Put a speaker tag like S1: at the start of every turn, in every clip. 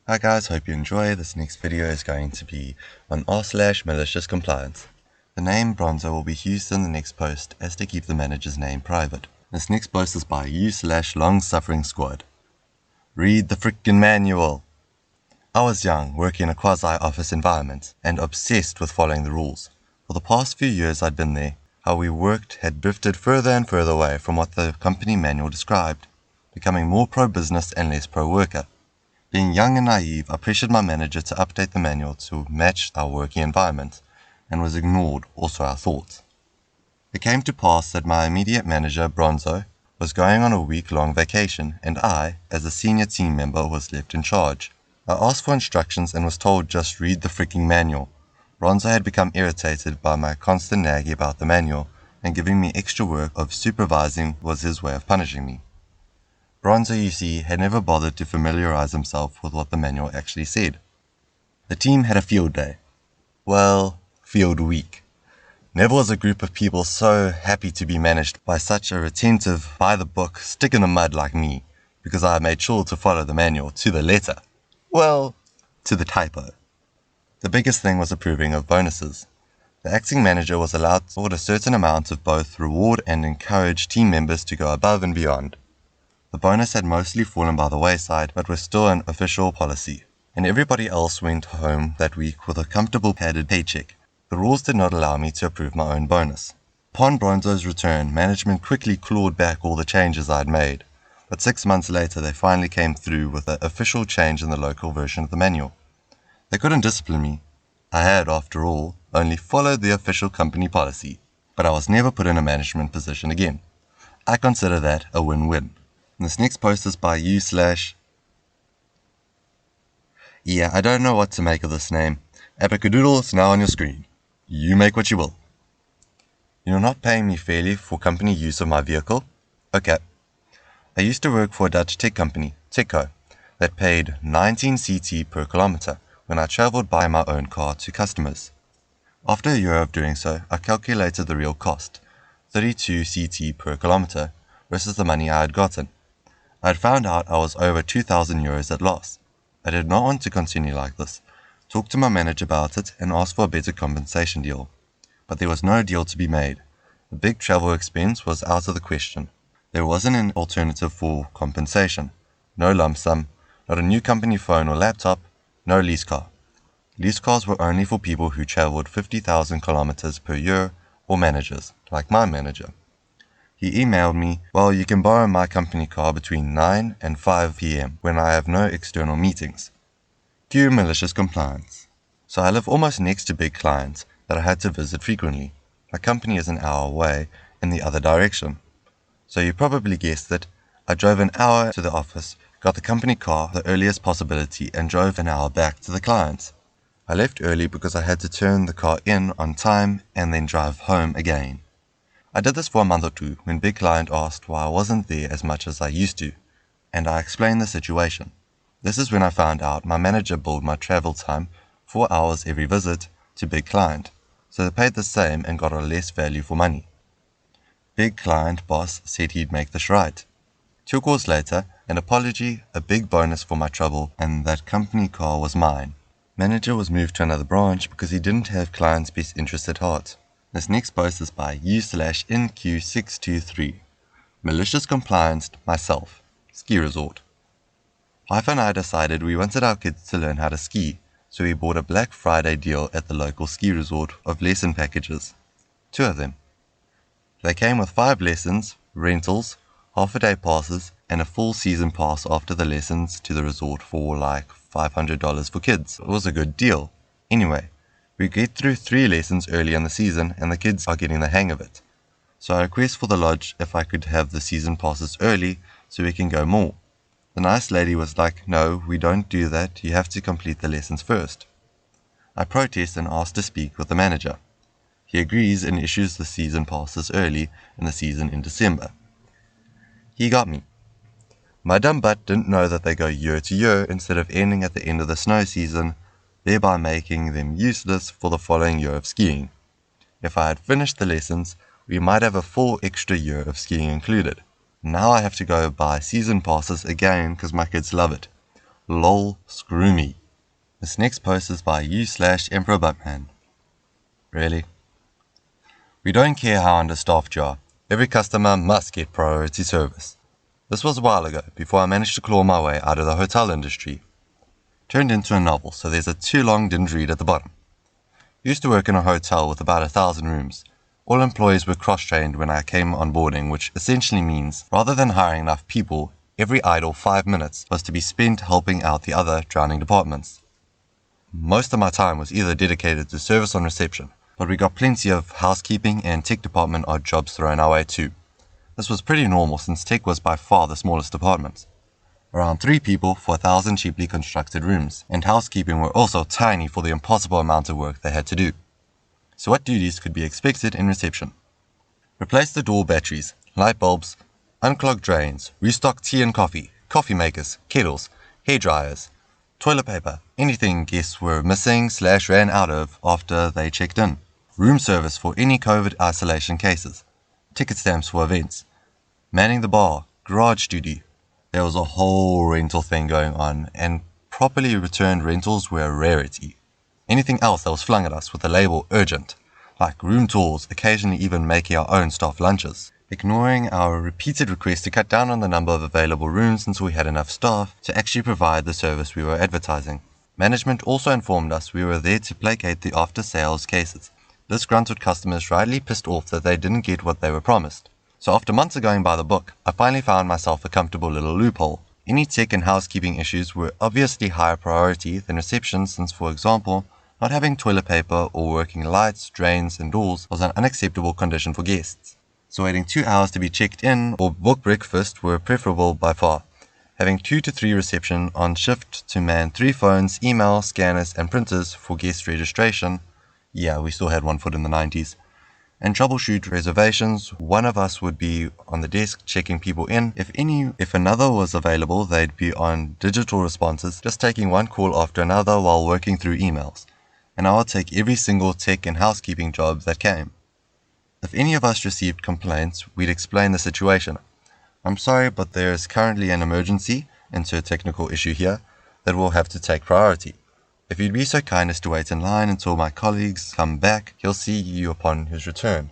S1: Hi guys, hope you enjoy. This next video is going to be on r/malicious compliance. The name Bronzo will be used in the next post as to keep the manager's name private. This next post is by u/long-suffering squad. Read the frickin' manual! I was young, working in a quasi-office environment, and obsessed with following the rules. For the past few years I'd been there, how we worked had drifted further and further away from what the company manual described, becoming more pro-business and less pro-worker. Being young and naive, I pressured my manager to update the manual to match our working environment, and was ignored also our thoughts. It came to pass that my immediate manager, Bronzo, was going on a week-long vacation, and I, as a senior team member, was left in charge. I asked for instructions and was told just read the freaking manual. Bronzo had become irritated by my constant nagging about the manual, and giving me extra work of supervising was his way of punishing me. Bronzo, you see, had never bothered to familiarize himself with what the manual actually said. The team had a field day. Well, field week. Never was a group of people so happy to be managed by such a retentive, by-the-book, stick-in-the-mud like me, because I made sure to follow the manual to the letter. Well, to the typo. The biggest thing was approving of bonuses. The acting manager was allowed to award a certain amount of both reward and encourage team members to go above and beyond. The bonus had mostly fallen by the wayside, but was still an official policy, and everybody else went home that week with a comfortable padded paycheck. The rules did not allow me to approve my own bonus. Upon Bronzo's return, management quickly clawed back all the changes I had made, but 6 months later they finally came through with an official change in the local version of the manual. They couldn't discipline me. I had, after all, only followed the official company policy, but I was never put in a management position again. I consider that a win-win. This next post is by Yeah, I don't know what to make of this name. Abracadoodle is now on your screen. You make what you will. You're not paying me fairly for company use of my vehicle? Okay. I used to work for a Dutch tech company, Techco, that paid 19 CT per kilometer when I traveled by my own car to customers. After a year of doing so, I calculated the real cost, 32 CT per kilometer, versus the money I had gotten. I had found out I was over 2,000 euros at loss. I did not want to continue like this, talked to my manager about it and asked for a better compensation deal. But there was no deal to be made. The big travel expense was out of the question. There wasn't an alternative for compensation. No lump sum, not a new company phone or laptop, no lease car. Lease cars were only for people who traveled 50,000 kilometers per year or managers, like my manager. He emailed me, well, you can borrow my company car between 9 and 5 p.m. when I have no external meetings. Cue malicious compliance. So I live almost next to big clients that I had to visit frequently. My company is an hour away in the other direction. So you probably guessed that I drove an hour to the office, got the company car the earliest possibility, and drove an hour back to the clients. I left early because I had to turn the car in on time and then drive home again. I did this for a month or two when big client asked why I wasn't there as much as I used to, and I explained the situation. This is when I found out my manager billed my travel time 4 hours every visit to big client, so they paid the same and got a less value for money. Big client boss said he'd make this right. 2 calls later, an apology, a big bonus for my trouble, and that company car was mine. Manager was moved to another branch because he didn't have clients' best interest at heart. This next post is by u/NQ623. Malicious Complianced, myself. Ski resort. Wife and I decided we wanted our kids to learn how to ski, so we bought a Black Friday deal at the local ski resort of lesson packages. 2 of them. They came with 5 lessons, rentals, half-a-day passes, and a full season pass after the lessons to the resort for like $500 for kids. It was a good deal. Anyway, we get through 3 lessons early in the season and the kids are getting the hang of it. So I request for the lodge if I could have the season passes early so we can go more. The nice lady was like, no, we don't do that, you have to complete the lessons first. I protest and ask to speak with the manager. He agrees and issues the season passes early in the season in December. He got me. My dumb butt didn't know that they go year to year instead of ending at the end of the snow season, thereby making them useless for the following year of skiing. If I had finished the lessons, we might have a full extra year of skiing included. Now I have to go buy season passes again because my kids love it. Lol, screw me. This next post is by u/Emperor Buttman. Really? We don't care how understaffed you are. Every customer must get priority service. This was a while ago, before I managed to claw my way out of the hotel industry. Turned into a novel, so there's a too long didn't read at the bottom. Used to work in a hotel with about 1,000 rooms. All employees were cross-trained when I came on boarding, which essentially means, rather than hiring enough people, every idle 5 minutes was to be spent helping out the other drowning departments. Most of my time was either dedicated to service on reception, but we got plenty of housekeeping and tech department odd jobs thrown our way too. This was pretty normal since tech was by far the smallest department. Around 3 people for 1,000 cheaply constructed rooms, and housekeeping were also tiny for the impossible amount of work they had to do. So what duties could be expected in reception? Replace the door batteries, light bulbs, unclog drains, restock tea and coffee makers, kettles, hair dryers, toilet paper, anything guests were missing/ran out of after they checked in. Room service for any COVID isolation cases. Ticket stamps for events. Manning the bar, garage duty. There was a whole rental thing going on, and properly returned rentals were a rarity. Anything else that was flung at us with the label urgent, like room tours, occasionally even making our own staff lunches. Ignoring our repeated requests to cut down on the number of available rooms until we had enough staff to actually provide the service we were advertising. Management also informed us we were there to placate the after-sales cases. Disgruntled customers rightly pissed off that they didn't get what they were promised. So after months of going by the book, I finally found myself a comfortable little loophole. Any tech and housekeeping issues were obviously higher priority than reception since, for example, not having toilet paper or working lights, drains and doors was an unacceptable condition for guests. So waiting 2 hours to be checked in or book breakfast were preferable by far. Having 2 to 3 reception on shift to man 3 phones, email, scanners and printers for guest registration. Yeah, we still had one foot in the 90s. And troubleshoot reservations. One of us would be on the desk checking people in. If another was available, they'd be on digital responses, just taking one call after another while working through emails. And I would take every single tech and housekeeping job that came. If any of us received complaints, we'd explain the situation. I'm sorry, but there is currently an emergency, insert technical issue here, that will have to take priority. If you'd be so kind as to wait in line until my colleagues come back, he'll see you upon his return.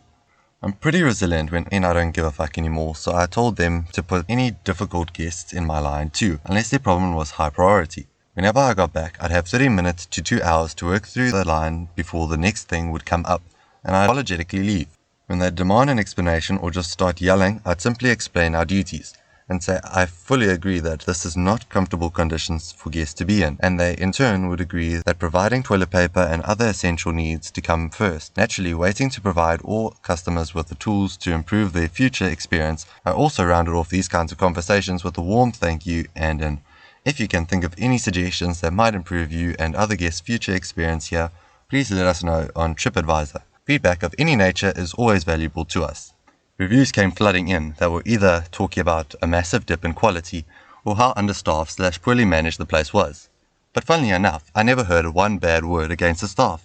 S1: I'm pretty resilient when I don't give a fuck anymore, so I told them to put any difficult guests in my line too, unless their problem was high priority. Whenever I got back, I'd have 30 minutes to 2 hours to work through the line before the next thing would come up, and I'd apologetically leave. When they'd demand an explanation or just start yelling, I'd simply explain our duties and say I fully agree that this is not comfortable conditions for guests to be in, and they in turn would agree that providing toilet paper and other essential needs to come first. Naturally, waiting to provide all customers with the tools to improve their future experience, I also rounded off these kinds of conversations with a warm thank you and an if you can think of any suggestions that might improve you and other guests' future experience here, please let us know on TripAdvisor. Feedback of any nature is always valuable to us. Reviews came flooding in that were either talking about a massive dip in quality or how understaffed/poorly managed the place was. But funnily enough, I never heard one bad word against the staff.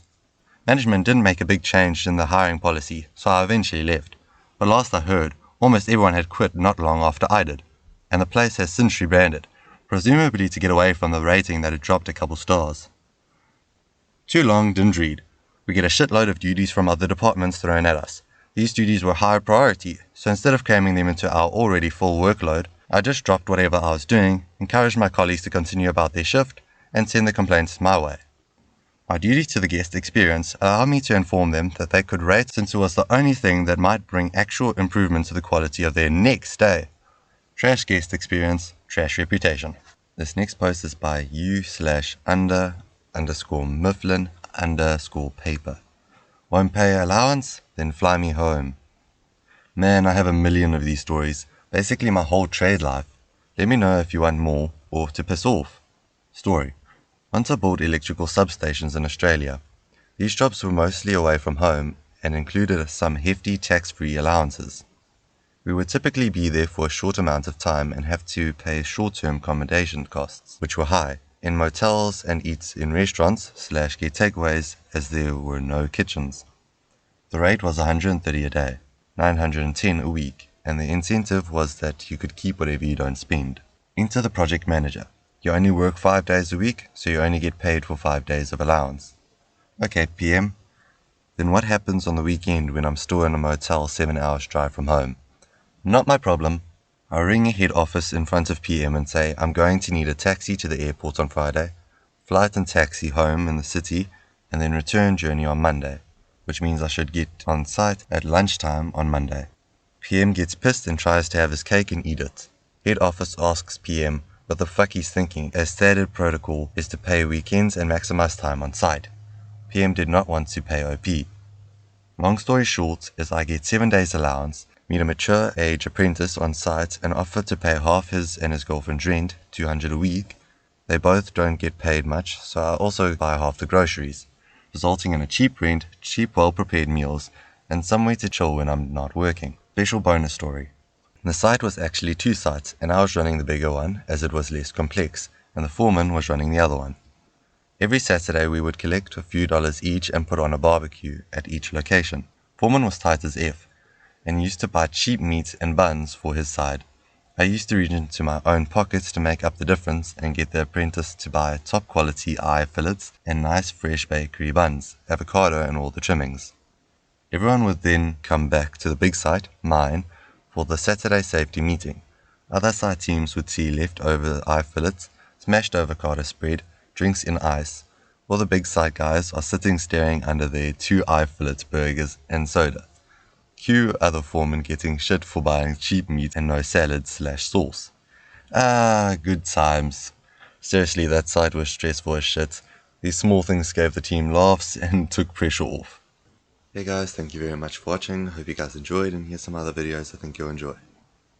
S1: Management didn't make a big change in the hiring policy, so I eventually left. But last I heard, almost everyone had quit not long after I did, and the place has since rebranded, presumably to get away from the rating that had dropped a couple stars. Too long, didn't read. We get a shitload of duties from other departments thrown at us. These duties were higher priority, so instead of cramming them into our already full workload, I just dropped whatever I was doing, encouraged my colleagues to continue about their shift, and send the complaints my way. My duty to the guest experience allowed me to inform them that they could rate since it was the only thing that might bring actual improvement to the quality of their next stay. Trash guest experience, trash reputation. This next post is by u/under_Mifflin_paper. Won't pay allowance? Then fly me home. Man, I have a million of these stories. Basically my whole trade life. Let me know if you want more or to piss off. Story. Once I bought electrical substations in Australia. These jobs were mostly away from home and included some hefty tax-free allowances. We would typically be there for a short amount of time and have to pay short-term accommodation costs, which were high, in motels and eat in restaurants/get takeaways as there were no kitchens. The rate was 130 a day, 910 a week, and the incentive was that you could keep whatever you don't spend. Enter the project manager. You only work 5 days a week, so you only get paid for 5 days of allowance. Okay, PM. Then what happens on the weekend when I'm still in a motel 7 hours drive from home? Not my problem. I ring a head office in front of PM and say I'm going to need a taxi to the airport on Friday, flight and taxi home in the city, and then return journey on Monday, which means I should get on site at lunchtime on Monday. PM gets pissed and tries to have his cake and eat it. Head office asks PM what the fuck he's thinking, as standard protocol is to pay weekends and maximize time on site. PM did not want to pay OP. Long story short is I get 7 days allowance, meet a mature age apprentice on site and offer to pay half his and his girlfriend's rent, $200 a week. They both don't get paid much, so I also buy half the groceries, resulting in a cheap rent, cheap well-prepared meals, and somewhere to chill when I'm not working. Special bonus story. The site was actually 2 sites, and I was running the bigger one as it was less complex, and the foreman was running the other one. Every Saturday we would collect a few dollars each and put on a barbecue at each location. Foreman was tight as F, and used to buy cheap meat and buns for his side. I used to reach into my own pockets to make up the difference and get the apprentice to buy top quality eye fillets and nice fresh bakery buns, avocado and all the trimmings. Everyone would then come back to the big site, mine, for the Saturday safety meeting. Other site teams would see leftover eye fillets, smashed avocado spread, drinks in ice, while the big site guys are sitting staring under their 2 eye fillets, burgers and soda. Cue other foremen getting shit for buying cheap meat and no salad/sauce. Good times. Seriously, that site was stressful as shit. These small things gave the team laughs and took pressure off. Hey guys, thank you very much for watching. Hope you guys enjoyed, and here's some other videos I think you'll enjoy.